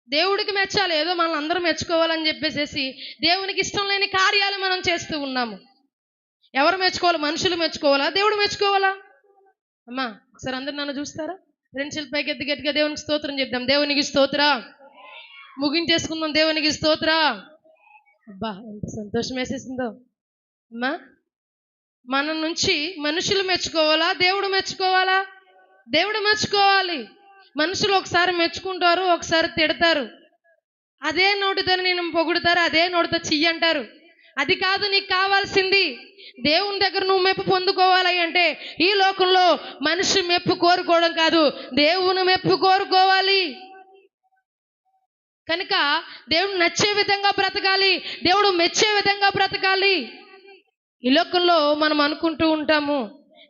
దేవుడికి మెచ్చాలి. ఏదో మనల్ని అందరూ మెచ్చుకోవాలని చెప్పేసేసి దేవునికి ఇష్టం లేని కార్యాలు మనం చేస్తూ ఉన్నాము. ఎవరు మెచ్చుకోవాలి? మనుషులు మెచ్చుకోవాలా, దేవుడు మెచ్చుకోవాలా? అమ్మా ఒకసారి అందరు నన్ను చూస్తారా? రెండు పైకి ఎత్తి గట్టిగా దేవునికి స్తోత్రం చెప్దాం. దేవునికి స్తోత్రం. ముగించేసుకుందాం. దేవునికి స్తోత్రం. అబ్బా ఎంత సంతోషం వేసేసిందో అమ్మా. మన నుంచి మనుషులు మెచ్చుకోవాలా, దేవుడు మెచ్చుకోవాలా? దేవుడు మెచ్చుకోవాలి. మనుషులు ఒకసారి మెచ్చుకుంటారు, ఒకసారి తిడతారు. అదే నోటితో నేను పొగుడుతారు, అదే నోటితో చెయ్యి అంటారు. అది కాదు నీకు కావాల్సింది. దేవుని దగ్గర నువ్వు మెప్పు పొందుకోవాలి అంటే ఈ లోకంలో మనిషి మెప్పు కోరుకోవడం కాదు, దేవుని మెప్పు కోరుకోవాలి. కనుక దేవుడు నచ్చే విధంగా బ్రతకాలి, దేవుడు మెచ్చే విధంగా బ్రతకాలి. ఈ లోకంలో మనం అనుకుంటూ ఉంటాము,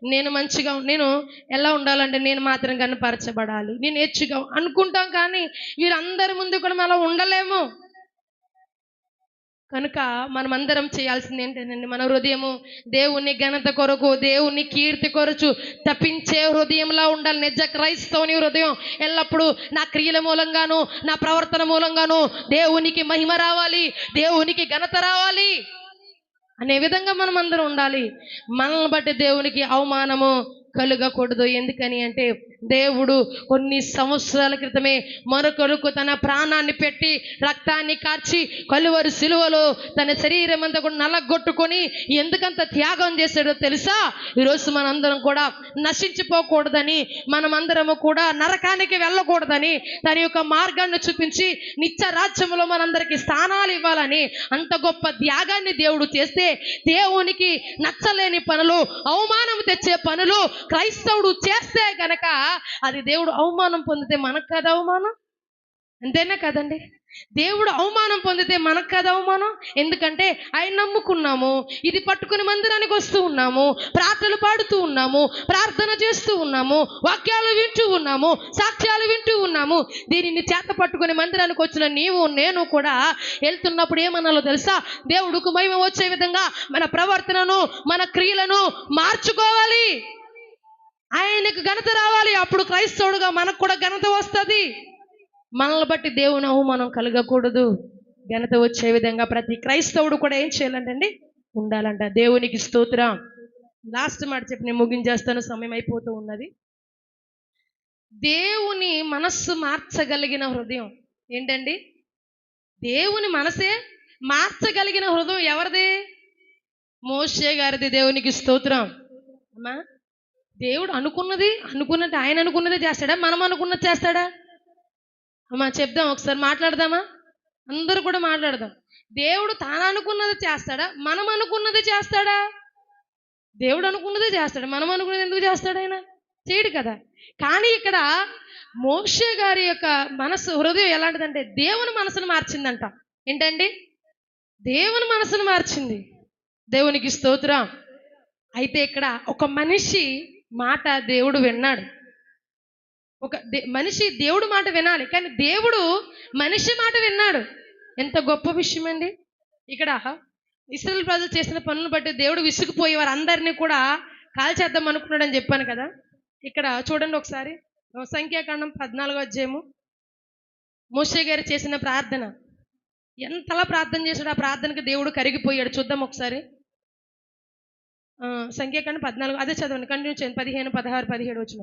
నేను ఎలా ఉండాలంటే నేను మాత్రం కనపరచబడాలి, నేను హెచ్చుగా అనుకుంటాం, కానీ వీరందరి ముందు కూడా మనం ఉండలేము. కనుక మనమందరం చేయాల్సింది ఏంటంటే మన హృదయము దేవుని ఘనత కొరకు, దేవుని కీర్తి కొరకు తప్పించే హృదయంలా ఉండాలి. నిజ క్రైస్తవుని హృదయం ఎల్లప్పుడూ నా క్రియల మూలంగాను, నా ప్రవర్తన మూలంగాను దేవునికి మహిమ రావాలి, దేవునికి ఘనత రావాలి అనే విధంగా మనం అందరం ఉండాలి. మనల్ని బట్టి దేవునికి అవమానము కలుగకూడదు. ఎందుకని అంటే దేవుడు కొన్ని సంవత్సరాల క్రితమే మరొకరుకు తన ప్రాణాన్ని పెట్టి రక్తాన్ని కార్చి కలువరి సిలువలో తన శరీరం అంతా కూడా నలగొట్టుకొని ఎందుకంత త్యాగం చేశాడో తెలుసా? ఈరోజు మనందరం కూడా నశించిపోకూడదని, మనమందరము కూడా నరకానికి వెళ్ళకూడదని తన యొక్క మార్గాన్ని చూపించి నిత్య రాజ్యంలో మనందరికీ స్థానాలు ఇవ్వాలని అంత గొప్ప త్యాగాన్ని దేవుడు చేస్తే, దేవునికి నచ్చలేని పనులు, అవమానం తెచ్చే పనులు క్రైస్తవుడు చేస్తే గనక అది దేవుడు అవమానం పొందితే మనకు కదా అవమానం? అంతేనా కదండి? దేవుడు అవమానం పొందితే మనకు కదా అవమానం? ఎందుకంటే ఆయన నమ్ముకున్నాము, ఇది పట్టుకుని మందిరానికి వస్తూ ఉన్నాము, ప్రార్థనలు పాడుతూ ఉన్నాము, ప్రార్థన చేస్తూ ఉన్నాము, వాక్యాలు వింటూ ఉన్నాము, సాక్ష్యాలు వింటూ ఉన్నాము. దీనిని చేత పట్టుకుని మందిరానికి వచ్చిన నీవు నేను కూడా వెళ్తున్నప్పుడు ఏమన్నాలో తెలుసా? దేవుడికి మహిమ వచ్చే విధంగా మన ప్రవర్తనను, మన క్రియలను మార్చుకోవాలి. ఆయనకు ఘనత రావాలి. అప్పుడు క్రైస్తవుడుగా మనకు కూడా ఘనత వస్తుంది. మనల్ని బట్టి దేవుని అవమానం కలగకూడదు. ఘనత వచ్చే విధంగా ప్రతి క్రైస్తవుడు కూడా ఏం చేయాలంటండి? ఉండాలంట. దేవునికి స్తోత్రం. లాస్ట్ మాట చెప్పి నేను ముగించేస్తాను, సమయం అయిపోతూ ఉన్నది. దేవుని మనస్సు మార్చగలిగిన హృదయం ఏంటండి? దేవుని మనసే మార్చగలిగిన హృదయం ఎవరిది? మోషే గారిది. దేవునికి స్తోత్రం. అమ్మా, దేవుడు అనుకున్నట్టు ఆయన అనుకున్నదే చేస్తాడా, మనం అనుకున్నది చేస్తాడా? అమ్మా చెప్దాం, ఒకసారి మాట్లాడదామా? అందరూ కూడా మాట్లాడదాం. దేవుడు తాను అనుకున్నది చేస్తాడా, మనం అనుకున్నది చేస్తాడా? దేవుడు అనుకున్నదే చేస్తాడు, మనం అనుకున్నది ఎందుకు చేస్తాడు? ఆయన చేయడు కదా. కానీ ఇక్కడ మోషే గారి యొక్క హృదయం ఎలాంటిదంటే దేవుని మనసును మార్చిందంట. ఏంటండి? దేవుని మనసును మార్చింది. దేవునికి స్తోత్రం. అయితే ఇక్కడ ఒక మనిషి మాట దేవుడు విన్నాడు. మనిషి దేవుడు మాట వినాలి, కానీ దేవుడు మనిషి మాట విన్నాడు. ఎంత గొప్ప విషయం అండి. ఇక్కడ ఇశ్రాయేలు ప్రజలు చేసిన పనులను బట్టి దేవుడు విసిగిపోయి వారందరినీ కూడా కాల్చేద్దాం అనుకున్నాడు అని చెప్పాను కదా. ఇక్కడ చూడండి ఒకసారి, సంఖ్యాకాండం 14వ అధ్యాయము. మోషే గారు చేసిన ప్రార్థన, ఎంతలా ప్రార్థన చేశాడు, ఆ ప్రార్థనకి దేవుడు కరిగిపోయాడు. చూద్దాం ఒకసారి. సంఖ్యాకాండం 14, అదే చదవండి, కంటిన్యూ చేయండి. 15, 16, 17 వచ్చిన.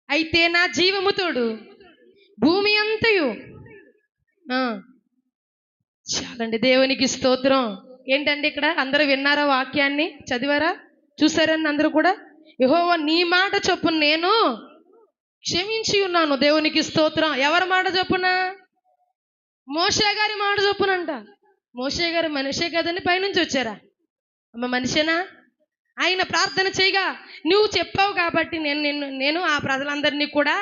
అయితే నా జీవము తోడు భూమి అంతయు. చాలండి, దేవునికి స్తోత్రం. ఏంటండి ఇక్కడ అందరూ విన్నారా? వాక్యాన్ని చదివారా, చూసారని అందరూ కూడా? యెహోవా నీ మాట చొప్పున నేను క్షమించి ఉన్నాను. దేవునికి స్తోత్రం. ఎవరి మాట చొప్పున? మోషే గారి మాట చొప్పునంట. మోషే గారు మనిషే కదండి, పైనుంచి వచ్చారా? అమ్మ మనిషేనా? ఆయన ప్రార్థన చేయగా నువ్వు చెప్పావు కాబట్టి నేను ఆ ప్రజలందరినీ కూడా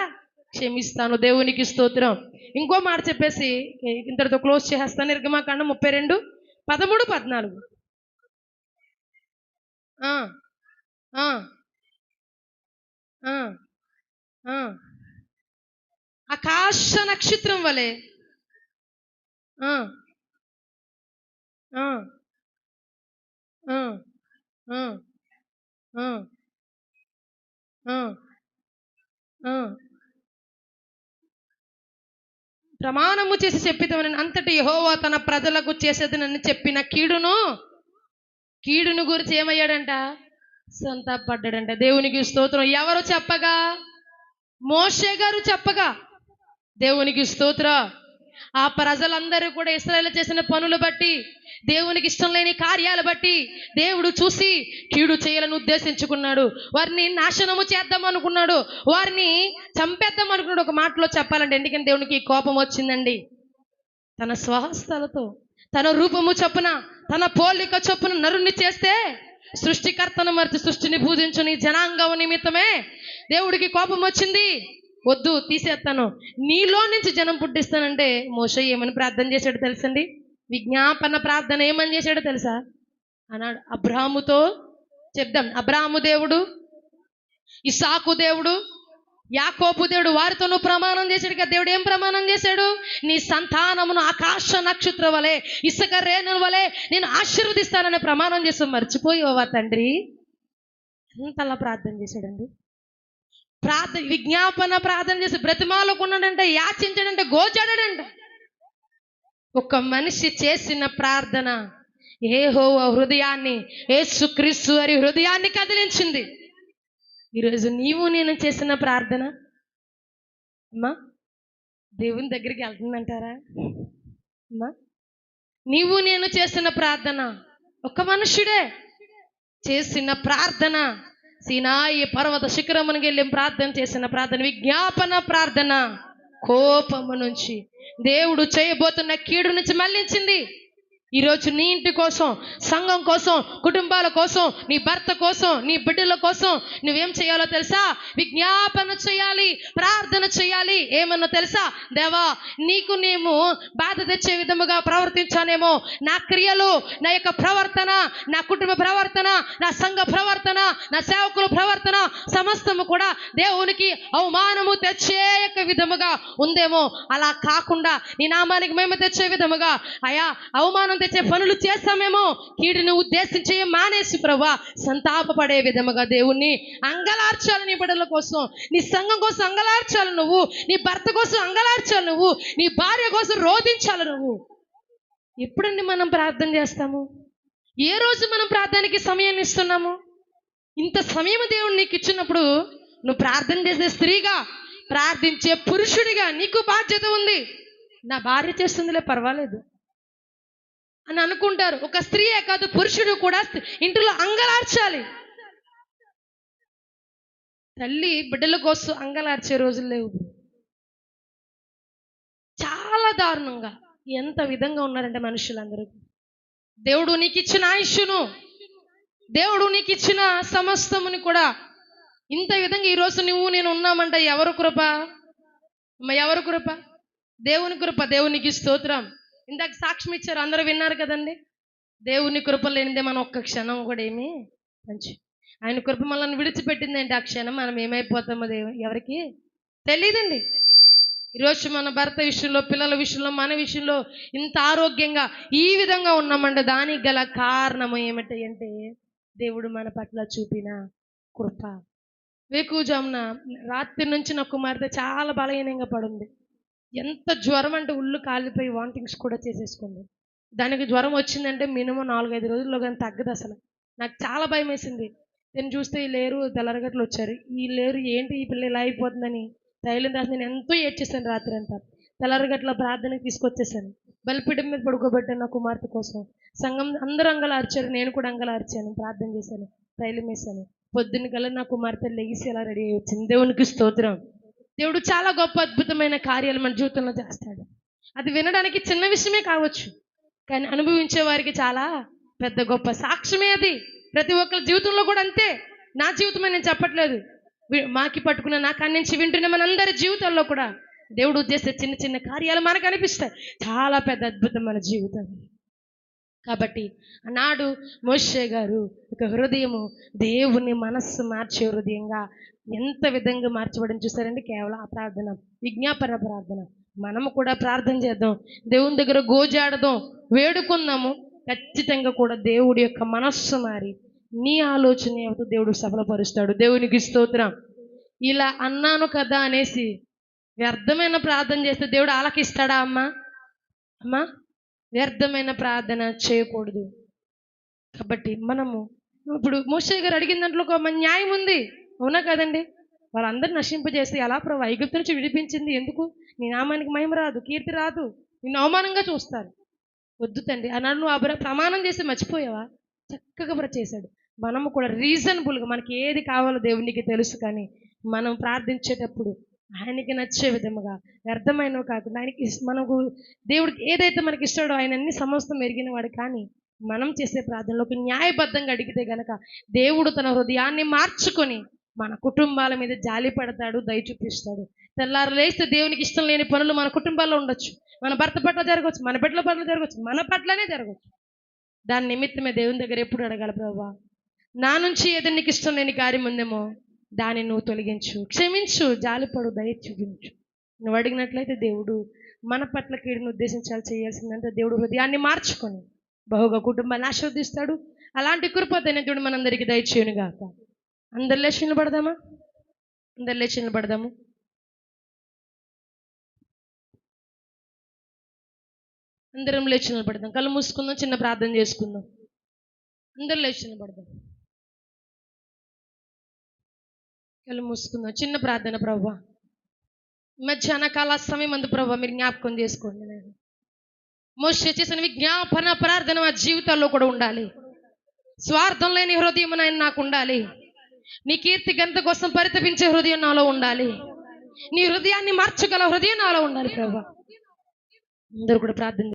క్షమిస్తాను. దేవునికి స్తోత్రం. ఇంకో మాట చెప్పేసి ఇంతటితో క్లోజ్ చేస్తాను. నిర్గమాకాండం 32, 13, 14. ఆకాశ నక్షత్రం వలె ప్రమాణము చేసి చెప్పితమని అంతటి యెహోవా తన ప్రజలకు చేసేదనని చెప్పిన కీడును గురించి ఏమయ్యాడంట? సంతాపడ్డాడంట. దేవునికి స్తోత్రం. ఎవరు చెప్పగా? మోషే గారు చెప్పగా. దేవునికి స్తోత్రం. ఆ ప్రజలందరూ కూడా ఇశ్రాయేలు చేసిన పనులు బట్టి, దేవునికి ఇష్టం లేని కార్యాలు బట్టి దేవుడు చూసి కీడు చేయాలని ఉద్దేశించుకున్నాడు. వారిని నాశనము చేద్దాం అనుకున్నాడు, వారిని చంపేద్దాం అనుకున్నాడు. ఒక మాటలో చెప్పాలంటే, ఎందుకంటే దేవునికి కోపం వచ్చిందండి. తన స్వహస్తాలతో తన రూపము చొప్పున తన పోలిక చొప్పున నరుణ్ణి చేస్తే సృష్టికర్తను మరిచి సృష్టిని పూజించుని జనాంగం నిమిత్తమే దేవుడికి కోపం వచ్చింది. వద్దు, తీసేస్తాను, నీలో నుంచి జనం పుట్టిస్తానంటే మోషే ఏమని ప్రార్థన చేశాడు తెలుసండి? విజ్ఞాపన ప్రార్థన ఏమని చేశాడో తెలుసా? అన్నాడు, అబ్రాహాముతో చెప్దాం. అబ్రాహాము దేవుడు, ఇస్సాకు దేవుడు, యాకోబు దేవుడు, వారితోనూ ప్రమాణం చేశాడు కదా. దేవుడు ఏం ప్రమాణం చేశాడు? నీ సంతానమును ఆకాశ నక్షత్రం వలె, ఇసుక రేణుల వలె నేను ఆశీర్వదిస్తానని ప్రమాణం చేసి మర్చిపోయావా తండ్రి? ఎంతలా ప్రార్థన చేశాడండి. విజ్ఞాపన ప్రార్థన చేసి బ్రతిమాలకున్నాడంట, యాచించాడంట, గోచాడాడంట. ఒక మనిషి చేసిన ప్రార్థన యెహోవా హృదయాన్ని, యేసుక్రీస్తు వారి హృదయాన్ని కదిలించింది. ఈరోజు నీవు నేను చేసిన ప్రార్థన అమ్మా దేవుని దగ్గరికి వెళ్తుందంటారా? అమ్మా నీవు నేను చేసిన ప్రార్థన, ఒక మనుషుడే చేసిన ప్రార్థన, సీనాయి పర్వత శిఖరమునికి వెళ్ళి ప్రార్థన చేసిన ప్రార్థన, విజ్ఞాపన ప్రార్థన, కోపము నుంచి దేవుడు చేయబోతున్న కీడు నుంచి మళ్లించింది. ఈరోజు నీ ఇంటి కోసం, సంఘం కోసం, కుటుంబాల కోసం, నీ భర్త కోసం, నీ బిడ్డల కోసం నువ్వేం చేయాలో తెలుసా? విజ్ఞాపన చేయాలి, ప్రార్థన చేయాలి. ఏమన్నా తెలుసా? దేవా, నీకు నేను బాధ తెచ్చే విధముగా ప్రవర్తించానేమో, నా క్రియలు, నా యొక్క ప్రవర్తన, నా కుటుంబ ప్రవర్తన, నా సంఘ ప్రవర్తన, నా సేవకుల ప్రవర్తన సమస్తము కూడా దేవునికి అవమానము తెచ్చే యొక్క విధముగా ఉందేమో. అలా కాకుండా నీ నామానికి మేము తెచ్చే విధముగా అయా అవమానం తెచ్చే పనులు చేస్తామేమో, కీడుని ఉద్దేశించి మానేసి ప్రభా సంతాపపడే విధముగా దేవుణ్ణి అంగలార్చాలి. నీ బిడ్డల కోసం, నీ సంఘం కోసం అంగలార్చాలి నువ్వు, నీ భర్త కోసం అంగలార్చాలి నువ్వు, నీ భార్య కోసం రోధించాలి నువ్వు. ఎప్పుడండి మనం ప్రార్థన చేస్తాము? ఏ రోజు మనం ప్రార్థనకి సమయాన్ని ఇస్తున్నాము? ఇంత సమయం దేవుడు నీకు ఇచ్చినప్పుడు నువ్వు ప్రార్థన చేసే స్త్రీగా, ప్రార్థించే పురుషుడిగా నీకు బాధ్యత ఉంది. నా భార్య చేస్తుందిలే పర్వాలేదు అని అనుకుంటారు. ఒక స్త్రీయే కాదు, పురుషుడు కూడా ఇంటిలో అంగలార్చాలి. తల్లి బిడ్డల కోసం అంగలార్చే రోజులు లేవు. చాలా దారుణంగా ఎంత విధంగా ఉన్నారంటే మనుషులందరూ. దేవుడు నీకు ఇచ్చిన ఆయుష్ను, దేవుడు నీకు ఇచ్చిన సమస్తముని కూడా ఇంత విధంగా ఈరోజు నువ్వు నేను ఉన్నామంటే ఎవరు కృప? ఎవరు కృప? దేవుని కృప. దేవునికి స్తోత్రం. ఇందాక సాక్ష్యం ఇచ్చారు, అందరూ విన్నారు కదండి. దేవుని కృప లేనిదే మనం ఒక్క క్షణం కూడా ఏమి మంచి, ఆయన కృప మనల్ని విడిచిపెట్టిందంటే ఆ క్షణం మనం ఏమైపోతామో ఎవరికి తెలియదండి. ఈరోజు మన భర్త విషయంలో, పిల్లల విషయంలో, మన విషయంలో ఇంత ఆరోగ్యంగా ఈ విధంగా ఉన్నామంటే దానికి గల కారణం ఏమిటి అంటే దేవుడు మన పట్ల చూపిన కృప. వేకువజామున రాత్రి నుంచి నా కుమార్తె చాలా బలహీనంగా పడుంది. ఎంత జ్వరం అంటే ఉళ్ళు కాలిపోయి వాంటింగ్స్ కూడా చేసేసుకుంది. దానికి జ్వరం వచ్చిందంటే మినిమం 4-5 రోజుల్లో కానీ తగ్గదు అసలు. నాకు చాలా భయం వేసింది. నేను చూస్తే ఈ లేరు తెల్లరగట్లు వచ్చారు. ఈ లేరు ఏంటి ఈ పిల్ల ఇలా అయిపోతుందని తైలం రాసి నేను ఎంతో ఏడ్చేసాను రాత్రి అంతా. తెల్లరగట్ల ప్రార్థనకి తీసుకొచ్చేసాను. బలిపీఠం మీద పడుకోబెట్టాను నా కుమార్తె కోసం. సంఘం అందరూ అంగలార్చారు, నేను కూడా అంగలార్చాను, ప్రార్థన చేశాను, తైలం వేసాను. పొద్దున్న కల్లా నా కుమార్తె లెగిసి ఎలా రెడీ అయ్యి వచ్చింది. దేవునికి స్తోత్రం. దేవుడు చాలా గొప్ప అద్భుతమైన కార్యాలు మన జీవితంలో చేస్తాడు. అది వినడానికి చిన్న విషయమే కావచ్చు, కానీ అనుభవించే వారికి చాలా పెద్ద గొప్ప సాక్ష్యమే అది. ప్రతి ఒక్కరి జీవితంలో కూడా అంతే. నా జీవితమే నేను చెప్పట్లేదు, మాకి పట్టుకున్న నా కాడి నుంచి వింటున్న మనందరి జీవితాల్లో కూడా దేవుడు చేసే చిన్న చిన్న కార్యాలు మనకు అనిపిస్తాయి. చాలా పెద్ద అద్భుతం మన జీవితం. కాబట్టి ఆనాడు మోషే గారు ఒక హృదయము దేవుని మనస్సు మార్చే హృదయంగా ఎంత విధంగా మార్చబడిన చూసారండి. కేవలం ఆ ప్రార్థన, విజ్ఞాపన ప్రార్థన. మనము కూడా ప్రార్థన చేద్దాం, దేవుని దగ్గర గోజాడదాం, వేడుకుందాము. ఖచ్చితంగా కూడా దేవుడి యొక్క మనస్సు మారి నీ ఆలోచన ఏమిటో దేవుడు సఫలపరుస్తాడు. దేవునికి స్తోత్రం. ఇలా అన్నాను కదా అనేసి వ్యర్థమైన ప్రార్థన చేస్తే దేవుడు ఆలకిస్తాడా? అమ్మా వ్యర్థమైన ప్రార్థన చేయకూడదు. కాబట్టి మనము ఇప్పుడు మోషే గారు అడిగిన దాంట్లో ఒక న్యాయం ఉంది, అవునా కదండి? వాళ్ళందరూ నశింపజేస్తే ఎలా ప్రభు ఐగుప్తు నుంచి విడిపించింది ఎందుకు? నీ నామానికి మహిమ రాదు, కీర్తి రాదు, నిన్ను అవమానంగా చూస్తారు. వద్దు తండ్రి అన్నాడు. నువ్వు ప్రమాణం చేసి మర్చిపోయావా? చక్కగా చేశాడు. మనము కూడా రీజనబుల్గా మనకి ఏది కావాలో దేవునికి తెలుసు, కానీ మనం ప్రార్థించేటప్పుడు ఆయనకి నచ్చే విధముగా వ్యర్థమైనవి కాకుండా ఆయనకి మనకు దేవుడికి ఏదైతే మనకి ఇస్తాడో ఆయన అన్ని సమస్తం ఎరిగిన వాడు. కానీ మనం చేసే ప్రార్థనలోకి న్యాయబద్ధంగా అడిగితే గనక దేవుడు తన హృదయాన్ని మార్చుకొని మన కుటుంబాల మీద జాలి పడతాడు, దయ చూపిస్తాడు. తెల్లారు లేస్తే దేవునికి ఇష్టం లేని పనులు మన కుటుంబాల్లో ఉండొచ్చు, మన భర్త పట్ల జరగవచ్చు, మన బిడ్డల పట్ల జరగవచ్చు, మన పట్లనే జరగవచ్చు. దాని నిమిత్తమే దేవుని దగ్గర ఎప్పుడు అడగాలి, ప్రభువా నా నుంచి ఏదో నీకు ఇష్టం లేని కార్యం ఉందేమో దాన్ని నువ్వు తొలగించు, క్షమించు, జాలిపడు, దయ చూపించు. నువ్వు అడిగినట్లయితే దేవుడు మన పట్ల కీడును ఉద్దేశించాలి, చేయాల్సిందంటే దేవుడు హృదయాన్ని మార్చుకొని బహుగా కుటుంబాన్ని ఆశీర్వదిస్తాడు. అలాంటి కృపతైన దేవుడు మనందరికీ దయచేయును గాక. అందరు లేచి నిలబడదామా? అందరు లేచి నిలబడదాము. అందరం లేచి నిలబడదాం. కళ్ళు మూసుకుందాం, చిన్న ప్రార్థన చేసుకుందాం. అందరు లేచి నిలబడదాం, కళ్ళు మూసుకుందాం. చిన్న ప్రార్థన. ప్రభువా మధ్యాహ్న కాల సమయం అందు ప్రభువా మీరు జ్ఞాపకం చేసుకోండి. నేను మోషే చేసిన విజ్ఞాపన ప్రార్థన మా జీవితాల్లో కూడా ఉండాలి. స్వార్థం లేని హృదయం నాయన నాకు ఉండాలి. నీ కీర్తి గంత కోసం పరితపించే హృదయం నాలో ఉండాలి. నీ హృదయాన్ని మార్చగల హృదయం నాలో ఉండాలి ప్రభువా. అందరూ కూడా ప్రార్థన